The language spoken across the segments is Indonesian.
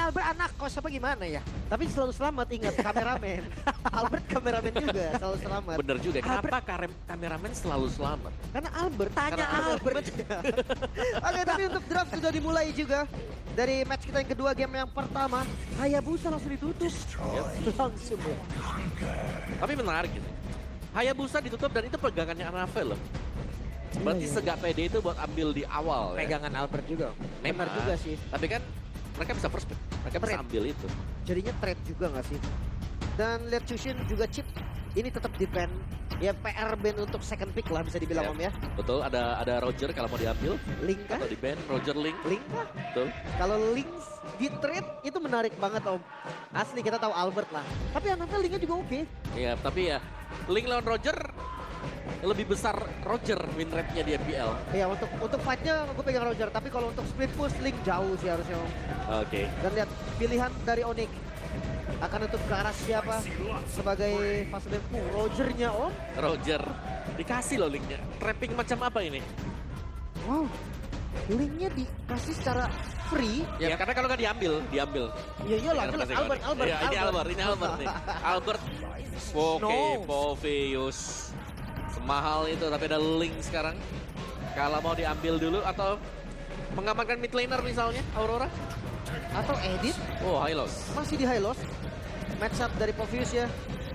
Albert anak kos apa gimana ya? Tapi selalu selamat, ingat kameramen. Albert kameramen juga selalu selamat. Bener juga, kenapa kameramen selalu selamat? Karena Albert. Tanya Karena Albert. Oke, tapi untuk draft sudah dimulai juga. Dari match kita yang kedua, game yang pertama, Hayabusa langsung ditutup. Langsung ya. Tapi menarik gitu. Hayabusa ditutup dan itu pegangannya Anafel loh. Berarti Iya. segak pede itu buat ambil di awal ya. Pegangan Albert juga. Benar juga sih. Tapi kan mereka bisa first pick. Mereka bisa Trade. ambil itu. Jadinya trade juga nggak sih? Dan lihat Chushin juga chip. Ini tetap defend. Ya PR band untuk second pick lah bisa dibilang Ya. Om ya. Betul, ada Roger kalau mau diambil. Link kah? Atau di band, Roger Link. Link kah? Betul. Kalau Link di trade itu menarik banget Om. Asli kita tahu Albert lah. Tapi anaknya Linknya juga oke. Iya, tapi ya Link lawan Roger lebih besar Roger win rate-nya di MPL. Ya untuk fightnya gue pegang Roger. Tapi kalau untuk split push Link jauh sih harusnya Om. Oke. Dan lihat pilihan dari Onyx akan untuk ke arah siapa sebagai fase band. Rogernya Om. Roger dikasih loh linknya. Trapping macam apa ini? Wow. Linknya dikasih secara free. Ya, karena kalau nggak diambil. Ya iyalah jelas Albert. Ya, ini Albert nih. Albert. Oke, No. Poveus. Semahal itu tapi ada Link sekarang. Kalau mau diambil dulu atau mengamankan mid laner misalnya Aurora. Atau edit Oh, Hylos. masih di high loss. Match up dari Povius ya.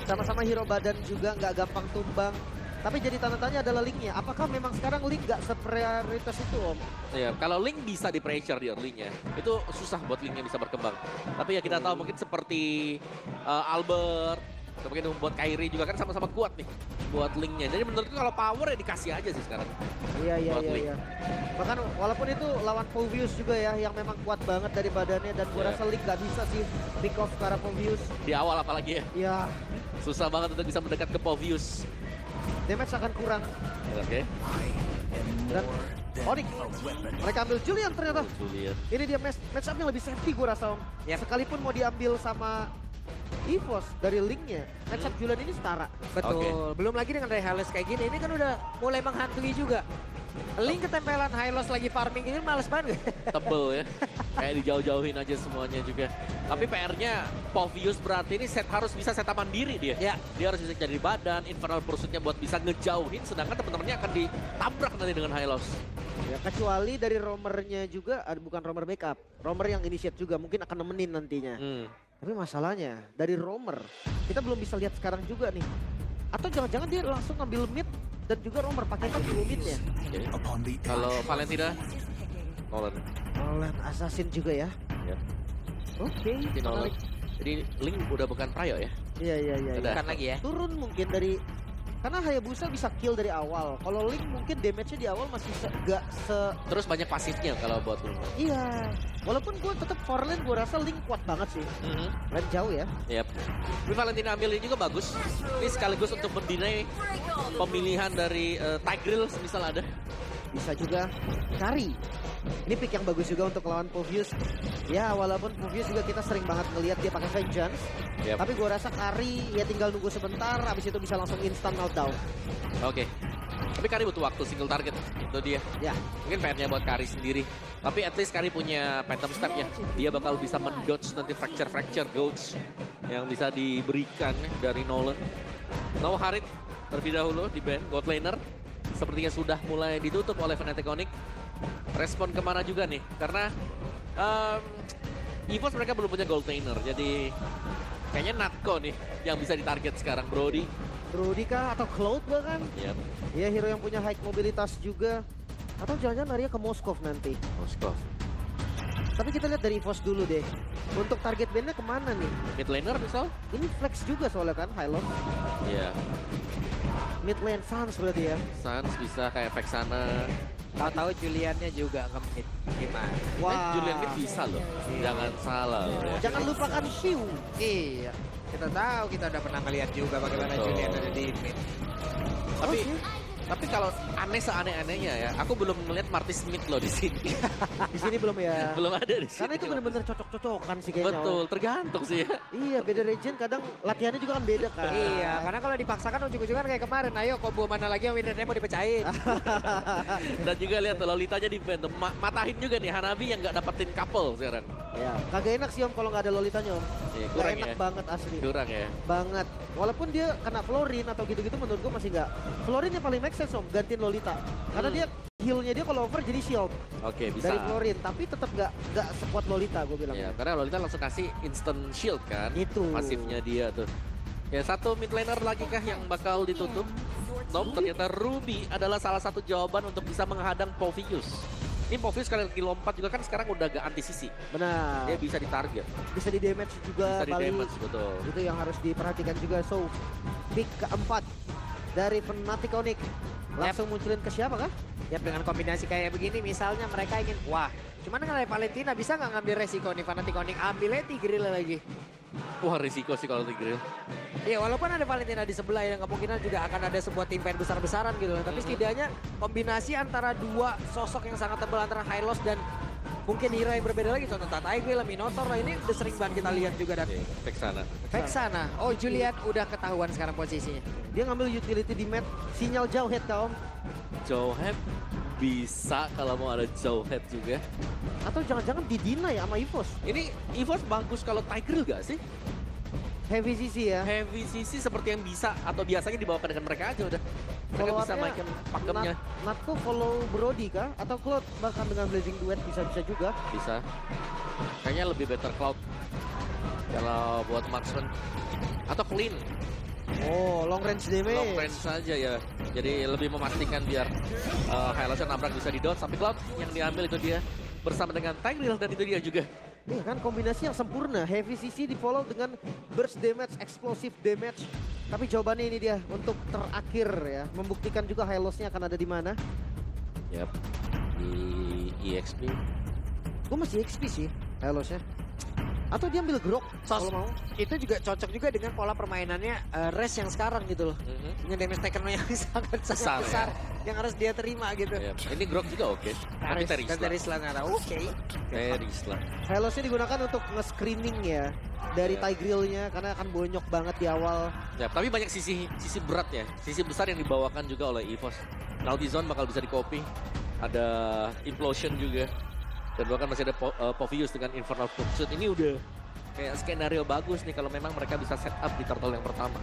Sama-sama hero badan juga nggak gampang tumbang. Tapi jadi tanda tanya adalah Linknya. Apakah memang sekarang Link nggak seprioritas itu Om? Ya, kalau Link bisa di pressure di early-nya, itu susah buat Linknya bisa berkembang. Tapi ya kita tahu mungkin seperti Albert, atau mungkin buat Kyrie juga kan sama-sama kuat nih buat Linknya. Jadi menurutku kalau power ya dikasih aja sih sekarang. Buat Link. Iya. Bahkan walaupun itu lawan Povius juga ya yang memang kuat banget dari badannya dan gue Iya. rasa Link nggak bisa sih pick off ke arah Povius. Di awal apalagi ya, Ya, susah banget untuk bisa mendekat ke Povius. damage akan kurang. Oke, Dan Onyx, mereka ambil Julian ternyata. Julian. Ini dia match up yang lebih safety gue rasa Om. Ya. Sekalipun mau diambil sama EVOS dari Linknya, match up Julian ini setara. Betul. Oke. Belum lagi dengan Ray Hylos kayak gini. Ini kan udah mulai menghantui juga. Link ketempelan Hylos lagi farming ini males banget. Tebel ya. Kayak dijauh-jauhin aja semuanya juga. Tapi PR-nya Povius berarti ini harus bisa setup mandiri dia. Ya. Dia harus bisa jadi badan, infernal pursuit-nya buat bisa ngejauhin, sedangkan teman-temannya akan ditabrak nanti dengan Hylos. Ya, kecuali dari roamernya juga, bukan roamer backup. Roamer yang initiate juga mungkin akan nemenin nantinya. Tapi masalahnya dari roamer, kita belum bisa lihat sekarang juga nih. Atau jangan-jangan dia langsung ngambil mid dan juga roamer pakai kan dua midnya. Kalau Valentina, Nolan. Nolan Assassin juga ya. Ya. Oke, Jadi Nolan. menarik. Jadi Link udah bukan Prayo ya. Iya. Udah. Bukan lagi ya. Turun mungkin dari karena Hayabusa bisa kill dari awal. Kalau Link mungkin damage-nya di awal masih gak Terus banyak pasifnya kalau buat Link. iya. Walaupun gue tetap for lane gue rasa Link kuat banget sih. Lane jauh ya. Yap. Tapi Valentina ambil ini juga bagus. Ini sekaligus untuk mendinai pemilihan dari Tigreal misal ada. Bisa juga Kari. Ini pick yang bagus juga untuk lawan Povius. Ya walaupun Povius juga kita sering banget ngelihat dia pakai Vengeance. Yap. Tapi gue rasa Kari ya tinggal nunggu sebentar. Abis itu bisa langsung instant meltdown. Oke. Tapi Kari butuh waktu single target. Itu dia. Ya. Mungkin PR-nya buat Kari sendiri. Tapi at least Kari punya Phantom Step ya. Dia bakal bisa mendodge nanti fracture gauge yang bisa diberikan dari Nolan. Now Harit terlebih dahulu di band God Laner. Sepertinya sudah mulai ditutup oleh Fnatic Onyx. Respon kemana juga nih? Karena EVOS mereka belum punya Gold Laner. Jadi kayaknya Natko nih yang bisa ditarget sekarang. Brody. Brody kah atau Cloud bahkan? Yap. Ya hero yang punya high mobilitas juga. Atau jangan-jangan larinya ke Moskov nanti. Moskov. Tapi kita lihat dari EVOS dulu deh. Untuk target bandnya kemana nih? Mid laner misal? Ini flex juga soalnya kan, Hylon. Iya. Mid lane Sans berarti ya. Sans bisa kayak Vexana. Tahu-tahu Juliannya juga nge-mid. Gimana? Julian Mid bisa loh. Jangan salah loh ya. Jangan lupakan Shiu. Iya. Kita tahu, kita udah pernah ngeliat juga bagaimana Betul. Julian ada di mid. Tapi Oke. tapi kalau aneh seaneh-anehnya ya. Aku belum melihat Marty Smith loh di sini. Di sini belum ya. Belum ada di sini. Karena itu bener-bener cocok-cocokan sih kayaknya. Betul, tergantung sih ya. Iya, beda region kadang latihannya juga kan beda kan. Iya, karena kalau dipaksakan ujung-ujungan kayak kemarin, ayo combo mana lagi yang winnernya mau dipecahin. Dan juga lihat tuh, Lolitanya di band. Matahin juga nih Hanabi yang nggak dapetin couple sekarang. Ya, kagak enak sih Om kalau nggak ada Lolitanya Om. Iya, Gak kurang enak ya. banget asli. Kurang ya. Banget. Walaupun dia kena Florin atau gitu-gitu menurut gue masih nggak. Florin yang paling make sense Om, gantiin Lolita. Karena dia heal-nya dia kalau over jadi shield Oke, bisa. dari Florin. Tapi tetap nggak sekuat Lolita gue bilang. Ya, karena Lolita langsung kasih instant shield kan. Itu. Pasifnya dia tuh. Ya, satu mid laner lagi kah yang bakal ditutup? Nope, ternyata Ruby adalah salah satu jawaban untuk bisa menghadang Povius. Ini Povius sekali lagi lompat juga kan sekarang udah gak anti sisi. Benar. Dia bisa ditarget, Bisa di damage juga. bisa di damage, betul. Itu yang harus diperhatikan juga. So, pick keempat dari Fnatic Onyx. Langsung munculin ke siapa kah? Ya dengan kombinasi kayak begini misalnya mereka ingin, wah cuman dengan Valentina bisa nggak ngambil resiko nih Fnatic Onyx, ambilnya Tigreal lagi. Wah, risiko sih kalau Tigreal. Iya walaupun ada Valentina di sebelah yang kemungkinan juga akan ada sebuah tim fight besar-besaran gitu loh. Tapi setidaknya kombinasi antara dua sosok yang sangat tebal antara Hylos dan mungkin hero yang berbeda lagi. Contoh Tigreal, Minotaur, nah ini udah sering banget kita lihat juga. Dan Vexana. Vexana, oh Juliet udah ketahuan sekarang posisinya. Dia ngambil utility di map, sinyal jauh head Om. Jauh head bisa kalau mau ada jauh head juga. Atau jangan-jangan didina ya sama EVOS. Ini EVOS bagus kalau Tigreal gak sih? Heavy CC ya. Heavy CC seperti yang bisa atau biasanya dibawakan dengan mereka aja udah. Mereka bisa mainkan pakemnya. Natko follow Brody kah? Atau Cloud bahkan dengan Blazing Duet bisa-bisa juga. Bisa. Kayaknya lebih better Cloud. Kalau buat marksman. Atau Clean. Oh, long range damage. Long range saja ya. Jadi lebih memastikan biar Hylos nabrak bisa di-dodge. Tapi Cloud yang diambil itu dia bersama dengan Tigreal dan itu dia juga. Iya kan kombinasi yang sempurna. Heavy CC di follow dengan burst damage, explosive damage. Tapi jawabannya ini dia untuk terakhir ya. Membuktikan juga Hylosnya akan ada di mana. Yap. Di EXP. Gue masih XP sih Hylosnya. Atau dia ambil grok kalau mau. Itu juga cocok juga dengan pola permainannya Res yang sekarang gitu loh. Dengan damage taken yang sangat besar yang harus dia terima gitu. Yep. Ini Grok juga oke. Tapi Terisla nggak tahu. Oke. Terisla. Hylosnya digunakan untuk nge-screening ya. Dari Tigreal-nya karena akan bonyok banget di awal. Ya, tapi banyak sisi berat ya. Sisi besar yang dibawakan juga oleh EVOS. Nautizon bakal bisa di-copy. Ada Implosion juga. Dan bahkan masih ada Povius dengan Infernal Pursuit. Ini udah kayak skenario bagus nih kalau memang mereka bisa set up di turtle yang pertama.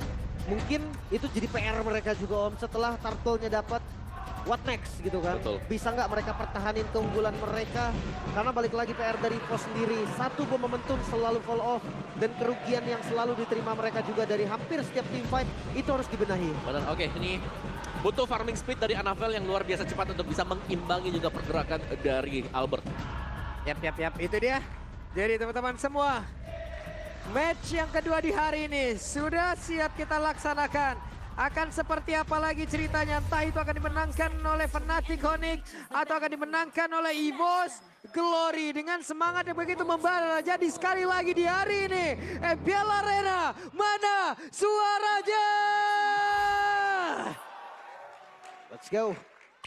Mungkin itu jadi PR mereka juga Om. Setelah turtle-nya dapat, what next gitu kan. Betul. Bisa nggak mereka pertahanin keunggulan mereka. Karena balik lagi PR dari EVOS sendiri. Satu bom momentum selalu fall off. Dan kerugian yang selalu diterima mereka juga dari hampir setiap team fight. Itu harus dibenahi. Benar, oke, ini butuh farming speed dari Anavel yang luar biasa cepat untuk bisa mengimbangi juga pergerakan dari Albert. Yap, itu dia. Jadi teman-teman semua, match yang kedua di hari ini sudah siap kita laksanakan. Akan seperti apa lagi ceritanya? Entah itu akan dimenangkan oleh Fnatic Onyx atau akan dimenangkan oleh EVOS Glory dengan semangat yang begitu membara. Jadi sekali lagi di hari ini, MPL Arena, mana suaranya? Let's go.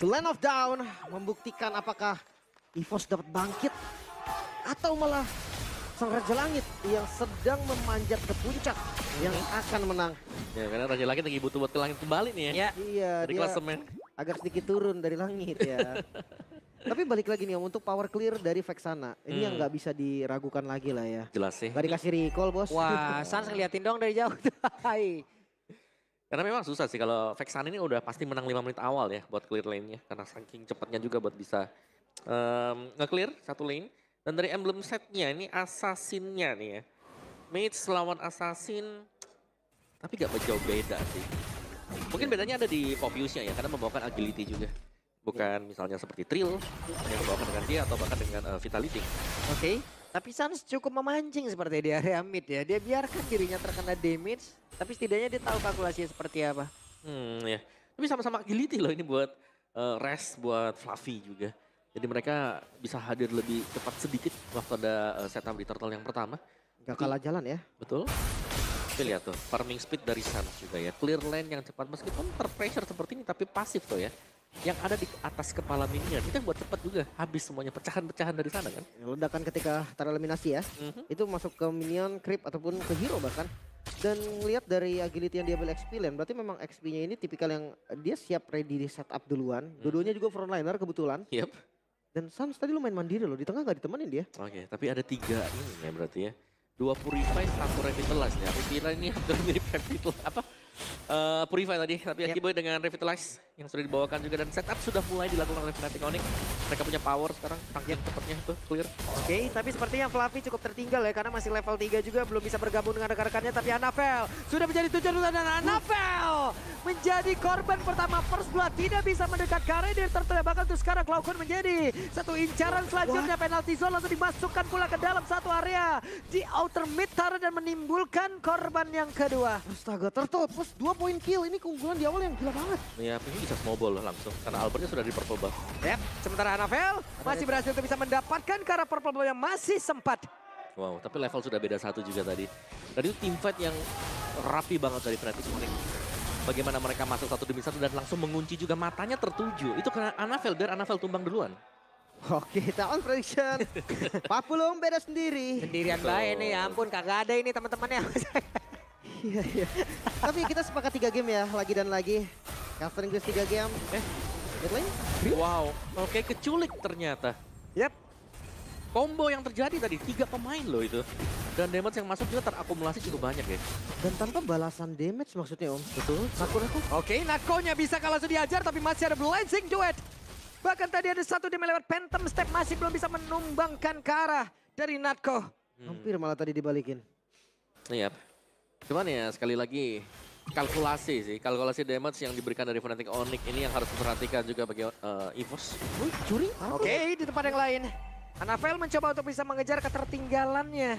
The Land of Dawn membuktikan apakah EVOS dapat bangkit atau malah sang Raja Langit yang sedang memanjat ke puncak yang akan menang. Ya, karena Raja Langit lagi butuh buat ke langit kembali nih ya. Ya. Iya, Dari dia klasemen. agak sedikit turun dari langit ya. Tapi balik lagi nih Om, untuk power clear dari Vexana. Ini yang nggak bisa diragukan lagi lah ya. Jelas sih. Gak dikasih recall bos. Wah, Sans ngeliatin dong dari jauh. Hai. Karena memang susah sih kalau Vexana ini udah pasti menang 5 menit awal ya buat clear lane-nya. Karena saking cepatnya juga buat bisa nge-clear satu lane. Dan dari emblem setnya ini assassin-nya nih ya. Mage lawan assassin, tapi gak jauh beda sih. Mungkin bedanya ada di Povius-nya ya, karena membawakan agility juga. Bukan misalnya seperti Trill yang membawakan dengan dia atau bahkan dengan Vitality. Oke. Tapi Sans cukup memancing seperti di area mid ya. Dia biarkan dirinya terkena damage, tapi setidaknya dia tahu kalkulasinya seperti apa. Ya. Tapi sama-sama agility loh ini buat Res, buat Fluffy juga. Jadi mereka bisa hadir lebih cepat sedikit waktu ada setup di turtle yang pertama. Gak kalah jalan ya. Betul. Tapi lihat tuh, farming speed dari Sans juga ya. Clear lane yang cepat meskipun terpressure seperti ini tapi pasif tuh ya. yang ada di atas kepala minion. Itu yang buat cepat juga. Habis semuanya pecahan-pecahan dari sana kan. Ledakan ketika tereliminasi ya. Itu masuk ke minion, creep ataupun ke hero bahkan. Dan lihat dari agility yang dia ambil XP lane, berarti memang XP-nya ini tipikal yang dia siap ready di setup duluan. Dua-duanya juga frontliner kebetulan. Yep. Dan Sans tadi lumayan mandiri loh, di tengah gak ditemenin dia. Oke, tapi ada 3 ini ya berarti ya. 2 Purify, 1 Revitalize nih. Aku kira ini hampir mirip Revitalize. Apa? Purify tadi, tapi Akiboy dengan Revitalize yang sudah dibawakan juga. Dan setup sudah mulai dilakukan oleh Fnatic Onyx. Mereka punya power sekarang, tangkap tepatnya itu clear. Oke, tapi sepertinya Fluffy cukup tertinggal ya, karena masih level 3 juga, belum bisa bergabung dengan rekan-rekannya. Tapi Anavel sudah menjadi tujuan utama, dan Anavel menjadi korban pertama First Blood. Tidak bisa mendekat ke area, dia tertolak. Bahkan untuk sekarang Cloud9 menjadi satu incaran selanjutnya. Penalty zone langsung dimasukkan pula ke dalam satu area di outer mid turret dan menimbulkan korban yang kedua. Astaga, tertopos 2 point kill. Ini keunggulan di awal yang gila banget. Ya, ini bisa snowball loh langsung. Karena Albertnya sudah di purple buff. Yep, sementara Anavel masih berhasil untuk bisa mendapatkan ke arah purple ball yang masih sempat. Wow, tapi level sudah beda 1 juga tadi. Tadi itu team fight yang rapi banget dari Fnatic Onyx. Bagaimana mereka masuk 1 demi 1 dan langsung mengunci juga, matanya tertuju. Itu karena Anavel, biar Anavel tumbang duluan. Oke, kita on prediction. Pak Pulung beda sendiri. Sendirian baik nih, ya ampun kagak ada ini teman-temannya. Iya, iya. Tapi kita sepakat 3 game ya, lagi dan lagi. Castle Inggris 3 game. Mid lane? Wow, oke keculik ternyata. Yep. Combo yang terjadi tadi, 3 pemain loh itu. Dan damage yang masuk juga terakumulasi cukup banyak ya. Dan tanpa balasan damage maksudnya Om. Betul. Naku. Oke, Nakonya bisa langsung diajar, tapi masih ada Blazing Duet. Bahkan tadi ada 1 dia melewat Phantom Step, masih belum bisa menumbangkan ke arah dari Natko. Hampir malah tadi dibalikin. Iya. Cuman ya sekali lagi kalkulasi sih. Kalkulasi damage yang diberikan dari Fnatic Onyx ini yang harus diperhatikan juga bagi EVOS. Wih, curi? Oke, di tempat yang lain. Anavel mencoba untuk bisa mengejar ketertinggalannya.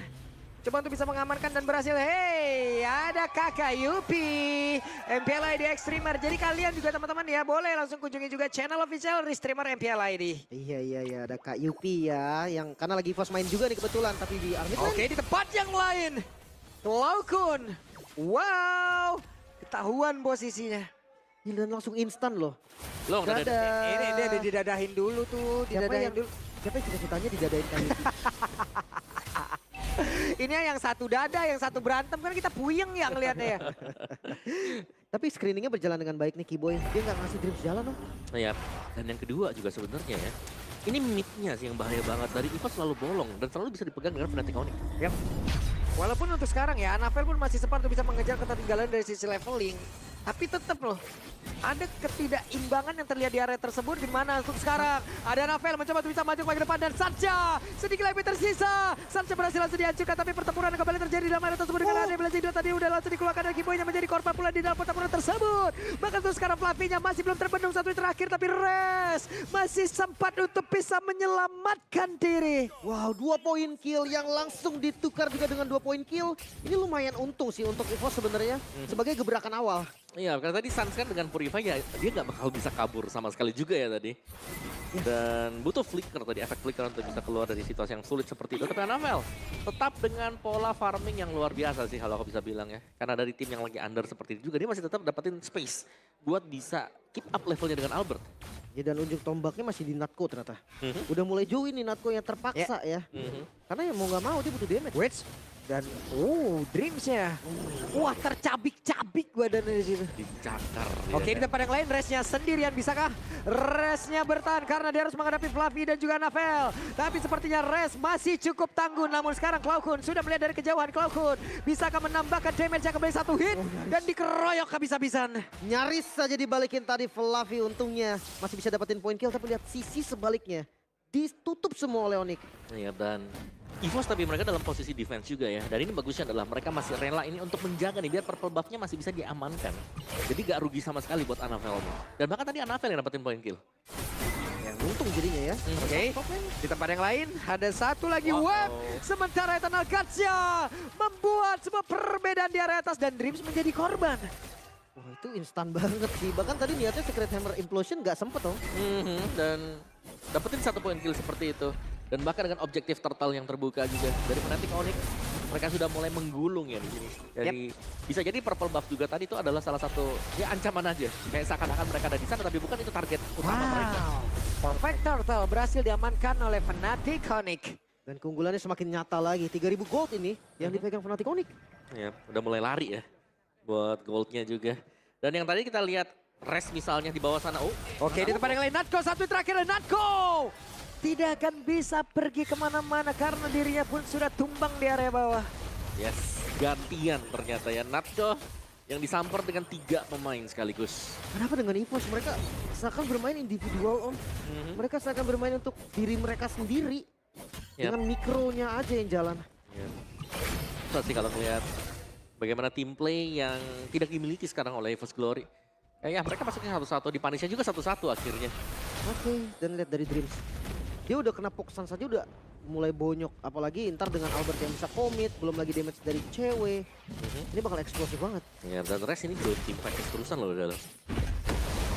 Coba untuk bisa mengamankan dan berhasil. Hey, ada kakak Yupi, MPL ID Extremer. Jadi kalian juga teman-teman ya boleh langsung kunjungi juga channel official Restreamer MPL ID. Iya, ada Kak Yupi ya. Yang karena lagi Fos main juga nih kebetulan. Tapi di Armit Oke, di tempat yang lain. Cloud9. Wow, ketahuan posisinya. Dan langsung instan loh. Lo nggak ada. Ini dia didadahin dulu tuh, didadahin dulu. Siapa yang cita-citanya didadain Kak Yupi? Ini yang satu dada, yang satu berantem, kan kita puyeng ya ngeliatnya ya. Tapi screeningnya berjalan dengan baik nih Kiboy. Dia nggak ngasih Dreams jalan Om. Iya. Dan yang kedua juga sebenarnya ya. Ini mid-nya sih yang bahaya banget. Dari EVOS selalu bolong dan selalu bisa dipegang dengan Fnatic Onyx. Yap. Walaupun untuk sekarang ya, Anavel pun masih sempat untuk bisa mengejar ketertinggalan dari sisi leveling. Tapi tetap loh, ada ketidakimbangan yang terlihat di area tersebut, di mana untuk sekarang ada Anavel mencoba untuk bisa maju ke depan dan Sancha sedikit lebih tersisa. Sancha berhasil langsung dihancurkan, tapi pertempuran kembali terjadi di dalam area tersebut dengan ada Blazing Duet tadi udah langsung dikeluarkan dari Kiboynya menjadi korban pula di dalam pertempuran tersebut. Bahkan untuk sekarang Fluffy-nya masih belum terbendung satu terakhir, tapi Res masih sempat untuk bisa menyelamatkan diri. Wow, 2 point kill yang langsung ditukar juga dengan 2 point kill. Ini lumayan untung sih untuk EVOS sebenarnya sebagai gebrakan awal. Iya, karena tadi Sans kan dengan Purify ya dia nggak bakal bisa kabur sama sekali juga ya tadi. Dan butuh flicker tadi, efek flicker untuk bisa keluar dari situasi yang sulit seperti itu. Tapi Anavel tetap dengan pola farming yang luar biasa sih kalau aku bisa bilang ya. Karena dari tim yang lagi under seperti itu juga dia masih tetap dapetin space buat bisa keep up levelnya dengan Albert. Ya dan ujung tombaknya masih di Natko ternyata. Udah mulai jauh ini Natko yang terpaksa ya. Karena ya mau nggak mau dia butuh damage. Wait. Dan Dreams-nya. Wah, tercabik-cabik badannya di situ. Dicakar. Oke, di tempat yang lain Resnya sendirian. Bisakah Resnya bertahan karena dia harus menghadapi Fluffy dan juga Anavel. Tapi sepertinya Res masih cukup tangguh. Namun sekarang Cloud9 sudah melihat dari kejauhan. Cloud9 bisakah menambahkan damage yang kembali 1 hit dan dikeroyok habis-habisan. Nyaris saja dibalikin tadi Fluffy, untungnya masih bisa dapetin point kill, tapi lihat sisi sebaliknya. Ditutup semua oleh Onyx. Iya, dan EVOS tapi mereka dalam posisi defense juga ya. Dan ini bagusnya adalah mereka masih rela ini untuk menjaga nih biar purple buff-nya masih bisa diamankan. Jadi gak rugi sama sekali buat Anavel. Dan bahkan tadi Anavel yang dapetin point kill. Yang untung jadinya ya. Oke, di tempat yang lain ada satu lagi web. Sementara Eternal Guts-nya membuat sebuah perbedaan di area atas dan Dreams menjadi korban. Wah, itu instan banget sih. Bahkan tadi niatnya Secret Hammer Implosion gak sempet dong. Dan dapetin 1 point kill seperti itu. Dan bahkan dengan objektif turtle yang terbuka juga dari Fnatic Onyx. mereka sudah mulai menggulung ya di sini. Jadi bisa jadi purple buff juga tadi itu adalah salah satu ya ancaman aja. Kayak seakan-akan mereka ada di sana tapi bukan itu target utama mereka. Perfect Turtle berhasil diamankan oleh Fnatic Onyx. Dan keunggulannya semakin nyata lagi. 3.000 gold ini yang dipegang Fnatic Onyx. Ya, udah mulai lari ya buat goldnya juga. Dan yang tadi kita lihat Res misalnya di bawah sana. Oke, di tempat yang lain Natko satu terakhir. Natko tidak akan bisa pergi kemana-mana karena dirinya pun sudah tumbang di area bawah. Yes, gantian ternyata ya Natko yang disamper dengan 3 pemain sekaligus. Kenapa dengan EVOS mereka seakan bermain individual Om? Mereka seakan bermain untuk diri mereka sendiri. Dengan mikronya aja yang jalan. Susah sih kalau melihat bagaimana tim play yang tidak dimiliki sekarang oleh EVOS Glory. Ya mereka masuknya satu-satu, di punishnya juga satu-satu akhirnya. Oke, dan lihat dari Dreams. Dia udah kena poksan saja udah mulai bonyok. Apalagi ntar dengan Albert yang bisa commit, belum lagi damage dari cewek. Ini bakal eksplosif banget. Ya, dan Res ini belum tim fight terusan loh dalam.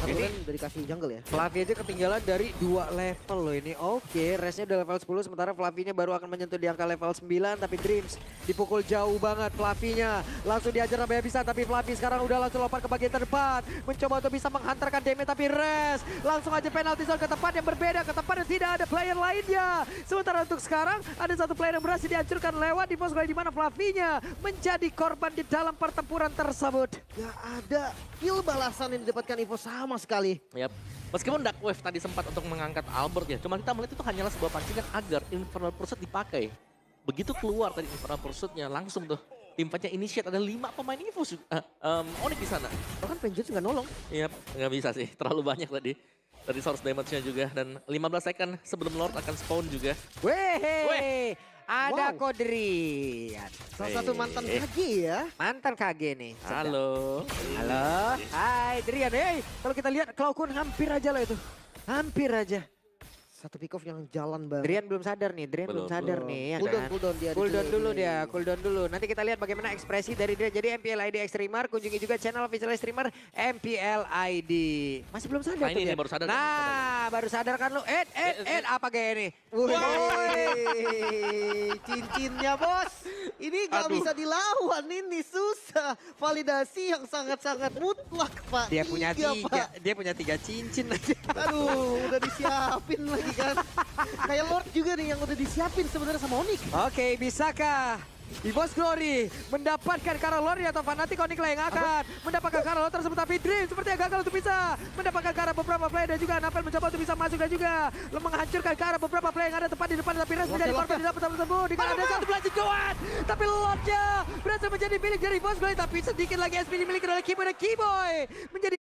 Ini kan dari kasih jungle ya. Fluffy aja ketinggalan dari 2 level loh ini. Oke, Resnya udah level 10 sementara Fluffy-nya baru akan menyentuh di angka level 9. Tapi Dreams dipukul jauh banget Fluffy-nya. Langsung diajar sampai bisa tapi Fluffy sekarang udah langsung lompat ke bagian terdepan. Mencoba untuk bisa menghantarkan damage tapi Res langsung aja penalti zone ke tempat yang berbeda. Ke tempat yang tidak ada player lainnya. Sementara untuk sekarang ada satu player yang berhasil dihancurkan lewat di pos di mana Fluffy-nya menjadi korban di dalam pertempuran tersebut. Gak ada kill balasan yang didapatkan EVOS sama sekali. Yap. Meskipun Dark Wave tadi sempat untuk mengangkat Albert ya, cuma kita melihat itu hanyalah sebuah pancingan agar Infernal Pursuit dipakai. Begitu keluar tadi Infernal Pursuit-nya langsung tuh tim fightnya initiate, ada 5 pemain EVOS Onyx di sana. Bahkan Vengeance nggak nolong. Yap, nggak bisa sih, terlalu banyak tadi. Dari source damage-nya juga, dan 15 second sebelum Lord akan spawn juga. Weh, ada Kodrian. Salah satu mantan KG ya. Mantan KG nih. Halo. Halo. Hai Drian. Hey, kalau kita lihat Cloud hampir aja loh itu. Hampir aja. Satu pick off yang jalan banget. Drian belum sadar nih. Belum sadar nih. Ya Cooldown dia. Cooldown dulu. Nanti kita lihat bagaimana ekspresi dari Drian. Jadi MPL ID Extremer. Kunjungi juga channel official streamer MPL ID. Masih belum sadar tuh ini dia. baru sadar. Nah, baru sadar kan lu. Apa kayak ini? Cincinnya bos. Ini gak bisa dilawan, ini susah. Validasi yang sangat-sangat mutlak Pak. Dia punya 3. Pak. Dia punya 3 cincin aja. Aduh, udah disiapin lagi kan. Kayak Lord juga nih yang udah disiapin sebenarnya sama Onyx. Oke, bisakah EVOS Glory mendapatkan Karolori atau Fnatic Onyx lah yang akan mendapatkan Karolori tersebut, tapi Dream sepertinya gagal untuk bisa mendapatkan ke arah beberapa player dan juga Anapel mencoba untuk bisa masuk dan juga menghancurkan ke arah beberapa player yang ada tepat di depan, tapi Res menjadi korban di dalam tersebut dengan ada satu belas Joan, tapi Lordnya berhasil menjadi milik dari EVOS Glory, tapi sedikit lagi SP dimiliki oleh Keyboy dan Keyboy menjadi.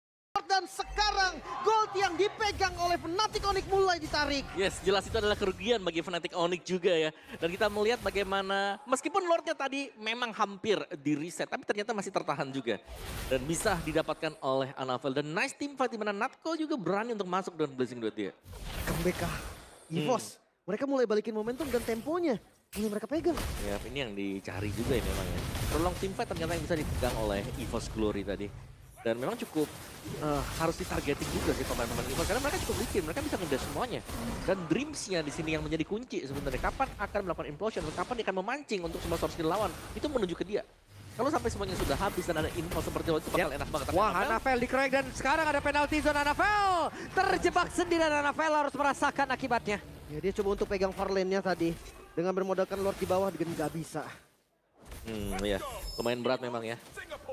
Dan sekarang gold yang dipegang oleh Fnatic Onyx mulai ditarik. Yes, jelas itu adalah kerugian bagi Fnatic Onyx juga ya. Dan kita melihat bagaimana meskipun Lordnya tadi memang hampir di reset, tapi ternyata masih tertahan juga. Dan bisa didapatkan oleh Anavel. Dan nice team fight di mana Natko juga berani untuk masuk dengan Blazing Duet dia. Comeback EVOS. Mereka mulai balikin momentum dan temponya. Ini mereka pegang. Ya, ini yang dicari juga ya memang ya. Prolong team fight ternyata yang bisa dipegang oleh EVOS Glory tadi. Dan memang cukup harus ditargeting juga sih pemain-pemain EVOS karena mereka cukup licin, mereka bisa ngedash semuanya. Dan Dreams-nya di sini yang menjadi kunci sebenarnya. Kapan akan melakukan implosion, atau kapan dia akan memancing untuk semua source skill lawan, itu menuju ke dia. Kalau sampai semuanya sudah habis dan ada info seperti itu bakal enak banget. Wah, Anavel dikeroyok dan sekarang ada penalti zone Anavel. Terjebak sendirian Anavel harus merasakan akibatnya. Ya, dia coba untuk pegang far lane-nya tadi. Dengan bermodalkan Lord di bawah dengan nggak bisa. Ya, lumayan berat memang ya.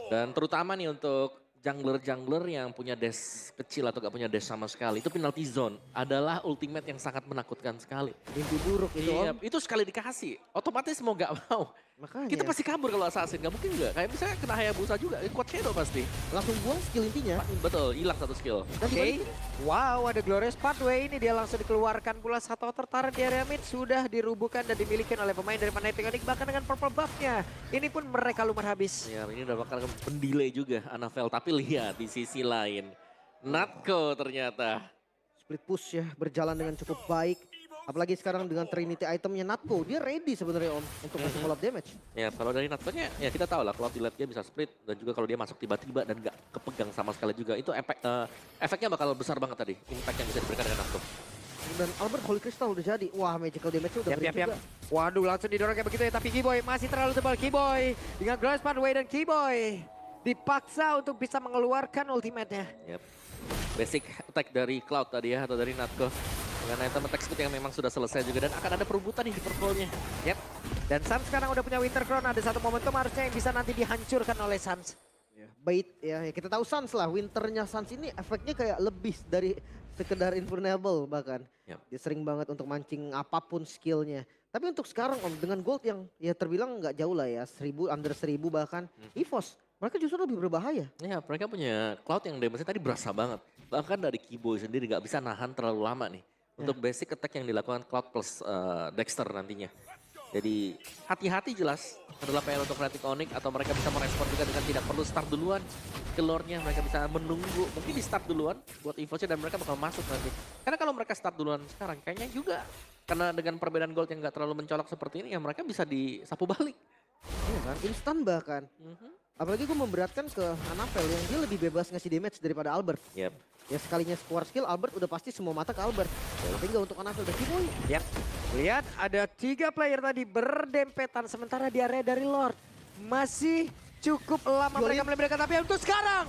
Dan terutama nih untuk jungler-jungler yang punya dash kecil atau gak punya dash sama sekali, itu penalty zone adalah ultimate yang sangat menakutkan sekali. Mimpi buruk itu Iya, Om. itu sekali dikasih, otomatis mau gak mau. Makanya. Kita pasti kabur kalau assassin, gak mungkin gak? Kayak misalnya kena Hayabusa juga, kuat shadow pasti. Langsung buang skill intinya. Betul, hilang satu skill. Oke, wow, ada Glorious Pathway ini dia langsung dikeluarkan pula satu tertarik di area mid sudah dirubuhkan dan dimiliki oleh pemain dari Fnatic Onyx bahkan dengan purple buff-nya. Ini pun mereka lumar habis. Ya, ini udah bakal pendelay juga Anavel, tapi lihat di sisi lain, Natko ternyata. Split push ya, berjalan dengan cukup baik. Apalagi sekarang dengan Trinity itemnya Natko, dia ready sebenarnya Om untuk masuk collab damage. Ya kalau dari Natko-nya ya kita tahu lah kalau di late dia bisa split dan juga kalau dia masuk tiba-tiba dan gak kepegang sama sekali juga itu efeknya bakal besar banget tadi, impact yang bisa diberikan dengan Natko. Dan Albert Holy Crystal udah jadi. Wah, magical damage udah beri juga. Waduh, langsung didorong kayak begitu ya. Tapi Keyboy masih terlalu tebal. Keyboy dengan Glorious Pathway dan Keyboy dipaksa untuk bisa mengeluarkan ultimate-nya. Yep. Basic attack dari Cloud tadi ya, atau dari Natko. Dengan item attack speed yang memang sudah selesai juga. Dan akan ada perebutan nih di purple-nya. Yep. Dan Suns sekarang udah punya Winter Crown. Ada satu momentum harusnya yang bisa nanti dihancurkan oleh Suns. Bait ya, kita tahu Suns lah. Winternya Suns ini efeknya kayak lebih dari sekedar invulnerable bahkan. Yep. Dia sering banget untuk mancing apapun skillnya. Tapi untuk sekarang Om, dengan gold yang ya terbilang nggak jauh lah ya. 1000, under 1000 bahkan. EVOS, mereka justru lebih berbahaya. Ya, mereka punya Cloud yang damage-nya tadi berasa banget. Bahkan dari Keyboy sendiri nggak bisa nahan terlalu lama nih. Untuk basic attack yang dilakukan Cloud plus Dexter nantinya. Jadi hati-hati jelas adalah PR untuk Fnatic Onyx atau mereka bisa merespon juga dengan tidak perlu start duluan ke lore-nya. Mereka bisa menunggu, mungkin di start duluan buat EVOS-nya dan mereka bakal masuk nanti. Karena kalau mereka start duluan sekarang kayaknya juga karena dengan perbedaan gold yang gak terlalu mencolok seperti ini ya mereka bisa disapu balik. Iya kan, instan bahkan. Apalagi gue memberatkan ke Anapel yang dia lebih bebas ngasih damage daripada Albert. Yep. Ya sekalinya square skill Albert udah pasti semua mata ke Albert. Tapi enggak untuk Anapel dan Keyboy. Yap. Lihat ada 3 player tadi berdempetan sementara di area dari Lord. Masih cukup lama mereka mendekat, tapi untuk sekarang.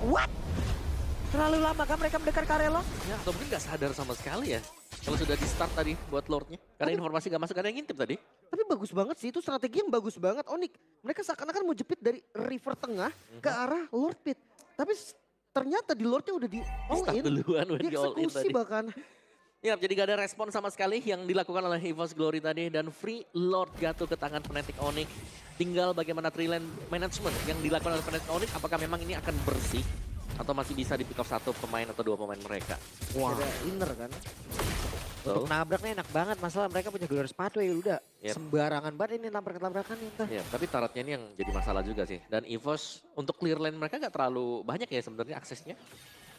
What? Terlalu lama kan mereka mendekat ke area Lord? Ya, atau mungkin gak sadar sama sekali ya. Kalau sudah di start tadi buat Lord-nya. Karena informasi gak masuk, ada yang ngintip tadi. Tapi bagus banget sih, itu strategi yang bagus banget Onyx. Mereka seakan-akan mau jepit dari river tengah ke arah Lord Pit. Tapi ternyata di Lordnya udah di all Start in. duluan, udah di all in Dieksekusi tadi. bahkan. Ya, jadi gak ada respon sama sekali yang dilakukan oleh EVOS Glory tadi. Dan free Lord jatuh ke tangan Fnatic Onyx. Tinggal bagaimana tree lane management yang dilakukan oleh Fnatic Onyx. Apakah memang ini akan bersih? Atau masih bisa di pick up 1 pemain atau 2 pemain mereka? Wah, ada inner kan. Untuk nabraknya enak banget, masalah mereka punya Glorious Pathway udah Yep. sembarangan banget ini tabrakan-tabrakannya entah. Ya, tapi tarotnya ini yang jadi masalah juga sih. Dan EVOS untuk clear lane mereka gak terlalu banyak ya sebenarnya aksesnya.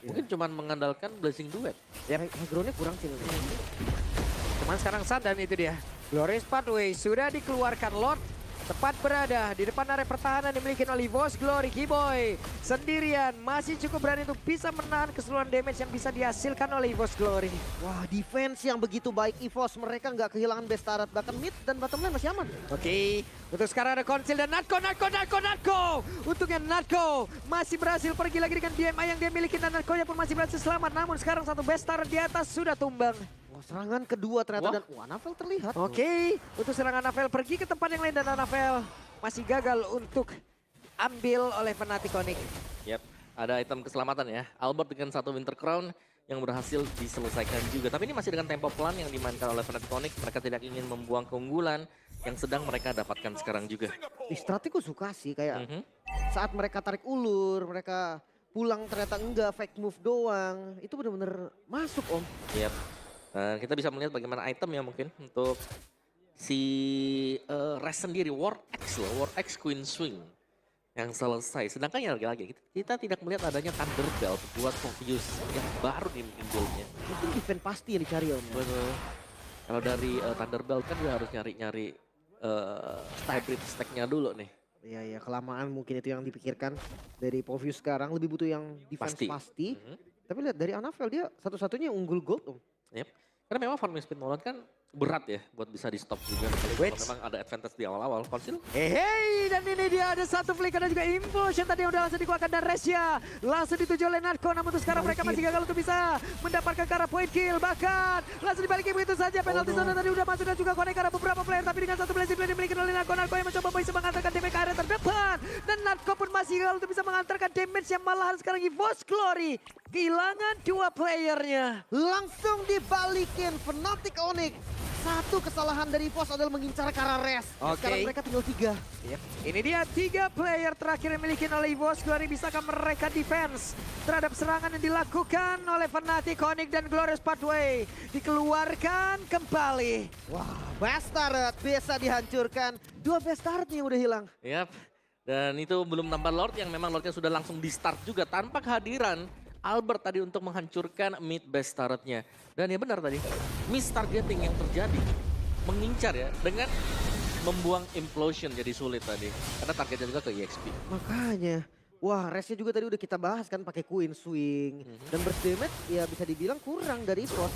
Mungkin cuman mengandalkan Blazing Duet. Ya, hydro-nya kurang sih. Cuman sekarang Sun dan itu dia. Glorious Pathway sudah dikeluarkan Lord. Tepat berada di depan area pertahanan dimiliki oleh EVOS Glory. Keyboy sendirian masih cukup berani untuk bisa menahan keseluruhan damage yang bisa dihasilkan oleh EVOS Glory. Wah, defense yang begitu baik EVOS. Mereka nggak kehilangan best turret. Bahkan mid dan bottom lane masih aman. Oke, untuk sekarang ada Konsil dan Natko. Untungnya Natko masih berhasil pergi lagi dengan DMI yang dia miliki dan Natko-nya pun masih berhasil selamat. Namun sekarang satu best turret di atas sudah tumbang. Wah, serangan kedua ternyata dan Anapel terlihat. Oke, untuk serangan Anapel pergi ke tempat yang lain dan Anapel masih gagal untuk ambil oleh Fnatic Onyx. Yap, ada item keselamatan ya. Albert dengan 1 Winter Crown yang berhasil diselesaikan juga. Tapi ini masih dengan tempo pelan yang dimainkan oleh Fnatic Onyx. Mereka tidak ingin membuang keunggulan yang sedang mereka dapatkan sekarang juga. Strategi suka sih kayak saat mereka tarik ulur, mereka pulang ternyata enggak, fake move doang. Itu benar-benar masuk Om. Yap. Kita bisa melihat bagaimana item ya mungkin untuk si Res sendiri. War X loh, War X Queen Swing yang selesai. Sedangkan ya lagi-lagi kita tidak melihat adanya Thunder Belt buat Focus yang baru di build-nya. Mungkin defense pasti yang dicari Om. Betul. Kalau dari Thunder Belt kan dia harus nyari-nyari hybrid stack-nya dulu nih. Iya, kelamaan mungkin itu yang dipikirkan dari Povius sekarang. Lebih butuh yang defense pasti. Tapi lihat dari Anapel dia satu-satunya yang unggul gold Om. Yep. Karena memang farming speed Nolan kan berat ya buat bisa di stop juga. Kalau memang ada advantage di awal-awal. Konsil. Hey, dan ini dia ada satu flick dan juga implosion tadi yang udah langsung dikeluarkan dan Resya langsung dituju oleh Natko. Namun untuk sekarang mereka masih gagal untuk bisa mendapatkan ke arah point kill. Bahkan langsung dibalikin begitu saja. Penalti zone tadi udah masuk dan juga connect ke arah beberapa player. Tapi dengan satu blazing blade dimiliki oleh Natko. Natko yang mencoba bisa mengantarkan damage ke area terdepan. Dan Natko pun masih gagal untuk bisa mengantarkan damage yang malahan sekarang EVOS Glory kehilangan 2 playernya. Langsung dibalikin Fnatic Onyx. Satu kesalahan dari EVOS adalah mengincar ke arah Res. Sekarang mereka tinggal 3. Yep. Ini dia 3 player terakhir yang dimiliki oleh EVOS Glory. Bisakah mereka defense terhadap serangan yang dilakukan oleh Fnatic Onyx dan Glorious Pathway dikeluarkan kembali. Wah, best turret bisa dihancurkan. 2 best turretnya udah hilang. Yap. Dan itu belum nambah Lord yang memang Lordnya sudah langsung di start juga tanpa kehadiran Albert tadi untuk menghancurkan mid base turretnya. Dan ya benar tadi, miss targeting yang terjadi. Mengincar ya, dengan membuang implosion jadi sulit tadi. Karena targetnya juga ke EXP. Makanya, wah Resnya juga tadi udah kita bahas kan pakai Queen Swing. Dan burst damage ya bisa dibilang kurang dari EVOS.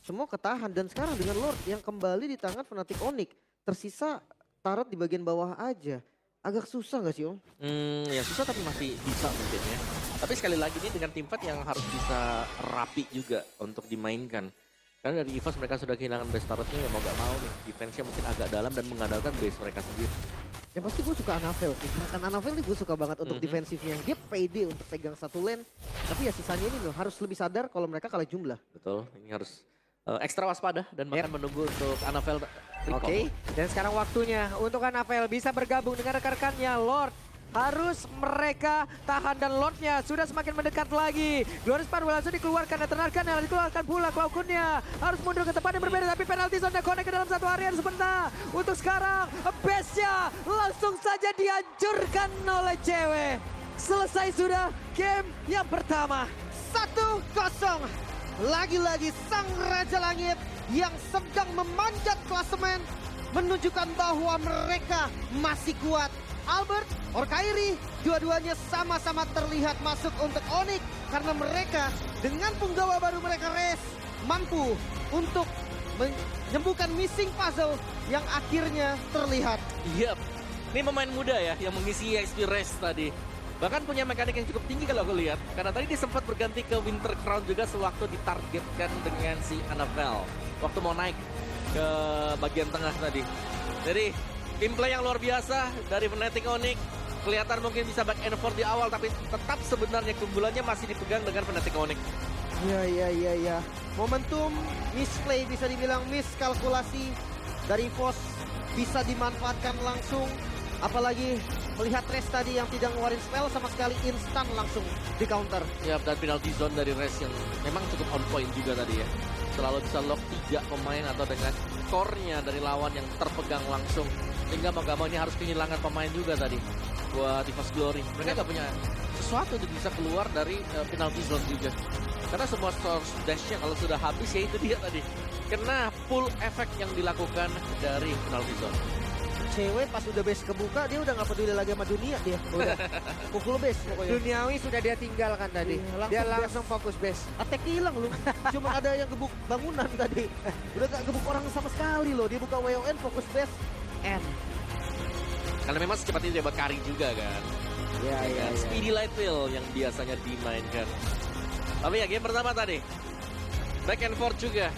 semua ketahan. Dan sekarang dengan Lord yang kembali di tangan Fnatic Onyx, tersisa Turret di bagian bawah aja. Agak susah gak sih Om? Ya susah tapi masih bisa mungkin ya. Tapi sekali lagi ini dengan tim fight yang harus bisa rapi juga untuk dimainkan. Karena dari EVOS mereka sudah kehilangan base turretnya, ya mau gak mau nih. Defense-nya mungkin agak dalam dan mengandalkan base mereka sendiri. Yang pasti gue suka Anavel sih. Gerakan Anavel nih gue suka banget untuk defensifnya. Dia pede untuk pegang satu lane. Tapi ya sisanya ini loh harus lebih sadar kalau mereka kalah jumlah. Betul, ini harus ekstra waspada dan bahkan menunggu untuk Anavel. Oke, dan sekarang waktunya untuk Anavel bisa bergabung dengan rekan-rekannya. Lord harus mereka tahan dan Lordnya sudah semakin mendekat lagi. Glorious Power langsung dikeluarkan dan tenarkan yang dikeluarkan pula Cloud-Kunnya. Harus mundur ke tempat yang berbeda tapi penalti zone connect ke dalam satu area sebentar. Untuk sekarang base-nya langsung saja dihancurkan oleh cewek. Selesai sudah game yang pertama. 1-0. Lagi-lagi sang Raja Langit yang sedang memanjat klasemen menunjukkan bahwa mereka masih kuat. Albert, Orkairi, dua-duanya sama-sama terlihat masuk untuk Onyx karena mereka dengan punggawa baru mereka Res mampu untuk menyembuhkan missing puzzle yang akhirnya terlihat. Yap, ini pemain muda ya yang mengisi XP Race tadi. Bahkan punya mekanik yang cukup tinggi kalau aku lihat. Karena tadi dia sempat berganti ke Winter Crown juga sewaktu ditargetkan dengan si Anavel. Waktu mau naik ke bagian tengah tadi. Jadi gameplay yang luar biasa dari Fnatic Onyx. Kelihatan mungkin bisa back and forth di awal. Tapi tetap sebenarnya keunggulannya masih dipegang dengan Fnatic Onyx. Ya. Momentum misplay bisa dibilang miskalkulasi dari Vos bisa dimanfaatkan langsung. Apalagi melihat Res tadi yang tidak ngeluarin spell sama sekali instan langsung di counter. Ya, dan penalty zone dari Res yang memang cukup on point juga tadi ya. Selalu bisa lock 3 pemain atau dengan core-nya dari lawan yang terpegang langsung. Sehingga mau gak mau ini harus kehilangan pemain juga tadi buat EVOS Glory. Mereka gak punya sesuatu untuk bisa keluar dari penalty zone juga. Karena semua source dash-nya kalau sudah habis ya itu dia tadi. Kena full efek yang dilakukan dari penalty zone. Cewek pas udah base kebuka dia udah gak peduli lagi sama dunia dia. Udah pukul base pokoknya. Duniawi sudah dia tinggalkan tadi. Iya, Dia langsung langsung fokus base. Attack hilang lu. Cuma ada yang gebuk bangunan tadi. Udah gak gebuk orang sama sekali loh. Dia buka WON fokus base. N. Karena memang secepat itu dia Bakari juga kan. Iya. Speedy Lightwheel yang biasanya dimainkan. Tapi ya game pertama tadi. Back and forth juga.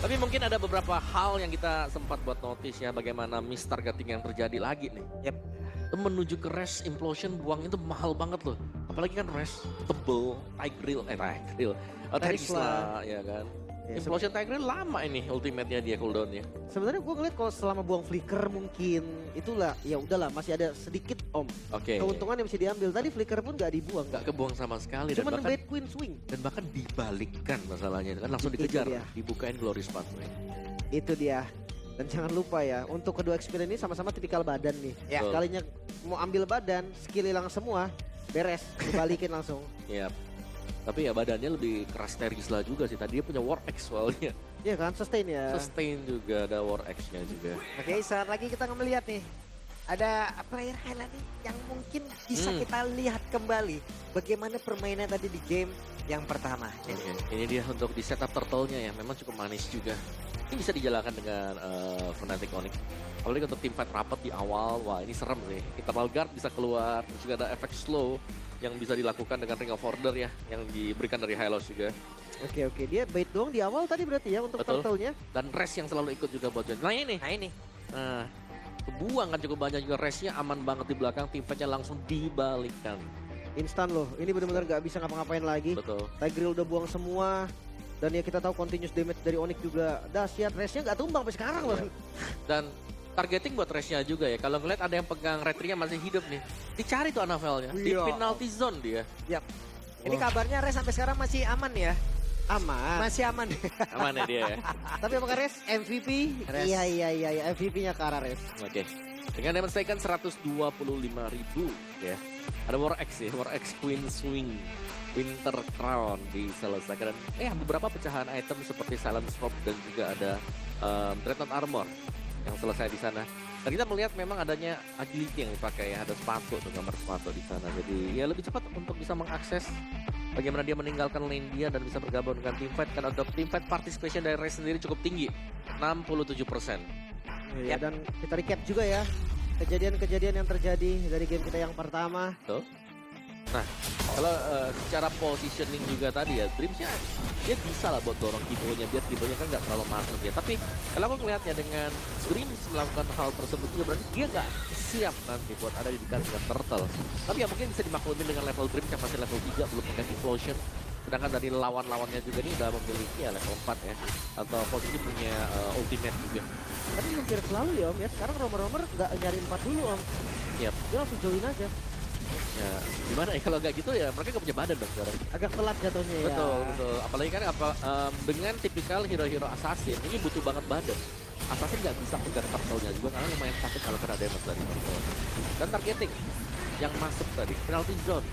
Tapi mungkin ada beberapa hal yang kita sempat buat notice ya. Bagaimana miss targeting yang terjadi lagi nih. Yep. Menuju ke Res Implosion buang itu mahal banget loh. Apalagi kan Res tebel, Tigreal, Tesla ya kan. Ya, Implosion Tigreal lama ini ultimate-nya dia cooldown-nya. Sebenarnya gue ngeliat kalau selama buang flicker mungkin itulah ya udahlah masih ada sedikit Oke. keuntungan yang bisa diambil. Tadi flicker pun gak dibuang, Gak kebuang sama sekali. cuma dan bahkan, Bad Queen swing. dan bahkan dibalikkan masalahnya kan langsung Itu dikejar, dia. dibukain Glorious Pathway. Itu dia. Dan jangan lupa ya, untuk kedua experience ini sama-sama tipikal badan nih. Ya. Sekalinya mau ambil badan, skill hilang semua, beres, dibalikin langsung. Iya. Tapi ya badannya lebih keras Terisla juga sih. Tadi dia punya War X soalnya. Iya kan, sustain ya. Sustain juga, ada War X-nya juga. Oke, saat lagi kita akan melihat nih. Ada player highlight nih yang mungkin bisa kita lihat kembali. Bagaimana permainan tadi di game yang pertama. Oke, ini dia untuk di setup turtle-nya ya. Memang cukup manis juga. Ini bisa dijalankan dengan Fnatic Onyx. Apalagi untuk team fight rapat di awal. Wah ini serem sih. Internal guard bisa keluar. Terus juga ada efek slow yang bisa dilakukan dengan Ring of Order ya. Yang diberikan dari Hylos juga. Oke, dia bait doang di awal tadi berarti ya untuk Betul. turtle-nya. Dan res yang selalu ikut juga buat John. Nah ini. Nah, kebuang kan cukup banyak juga. Resnya aman banget di belakang. Team fight-nya langsung dibalikan. Instan loh, ini benar-benar gak bisa ngapa-ngapain lagi. Betul. Tigreal udah buang semua. Dan ya kita tahu continuous damage dari Onyx juga dahsyat. Resnya gak tumbang sampai sekarang loh. Dan targeting buat resnya juga ya. Kalau ngeliat ada yang pegang retrinya masih hidup nih. Dicari tuh Anavelnya. Di Iya. penalty zone dia. Yap. Ini kabarnya Res sampai sekarang masih aman ya. Aman. Masih aman. Aman ya dia ya. Tapi apakah Res MVP? Res. Iya, MVP-nya ke arah Res. Oke. Dengan damage taken 125.000 ya. Ada War X ya. War X Queen Swing. Winter Crown diselesaikan. Dan beberapa pecahan item seperti Silent Sword dan juga ada Dreadnought Armor yang selesai di sana. Dan kita melihat memang adanya agility yang dipakai ya. Ada sepatu tuh, gambar sepatu di sana. Jadi ya lebih cepat untuk bisa mengakses bagaimana dia meninggalkan lane dia dan bisa bergabung dengan teamfight. Karena untuk teamfight participation dari Raze sendiri cukup tinggi, 67%. Iya, dan kita recap juga ya kejadian-kejadian yang terjadi dari game kita yang pertama. Tuh. Nah, kalau secara positioning juga tadi ya, Dreams-nya dia bisa lah buat dorong Kibonya, biar Kibonya kan nggak terlalu masuk ya. Tapi kalau aku ngelihatnya dengan Dreams melakukan hal tersebut juga berarti dia nggak siap nanti buat ada di dekat dengan Turtle. Tapi ya mungkin bisa dimaklumin dengan level Dreams yang masih level 3 belum pegang Implosion. Sedangkan dari lawan-lawannya juga ini udah memiliki ya level 4 ya. Atau posisi punya ultimate juga. Tapi hampir selalu ya Om ya, sekarang romer-romer nggak nyari 4 dulu Om. Yap. Dia langsung join aja. Ya, gimana ya kalau nggak gitu ya mereka nggak punya badan dong sekarang. Agak telat jatuhnya ya. Betul, betul. Apalagi kan dengan tipikal hero-hero assassin ini butuh banget badan. Assassin nggak bisa pegang turtle-nya juga karena lumayan sakit kalau kena damage dari turtle. Dan targeting yang masuk tadi, penalty zone.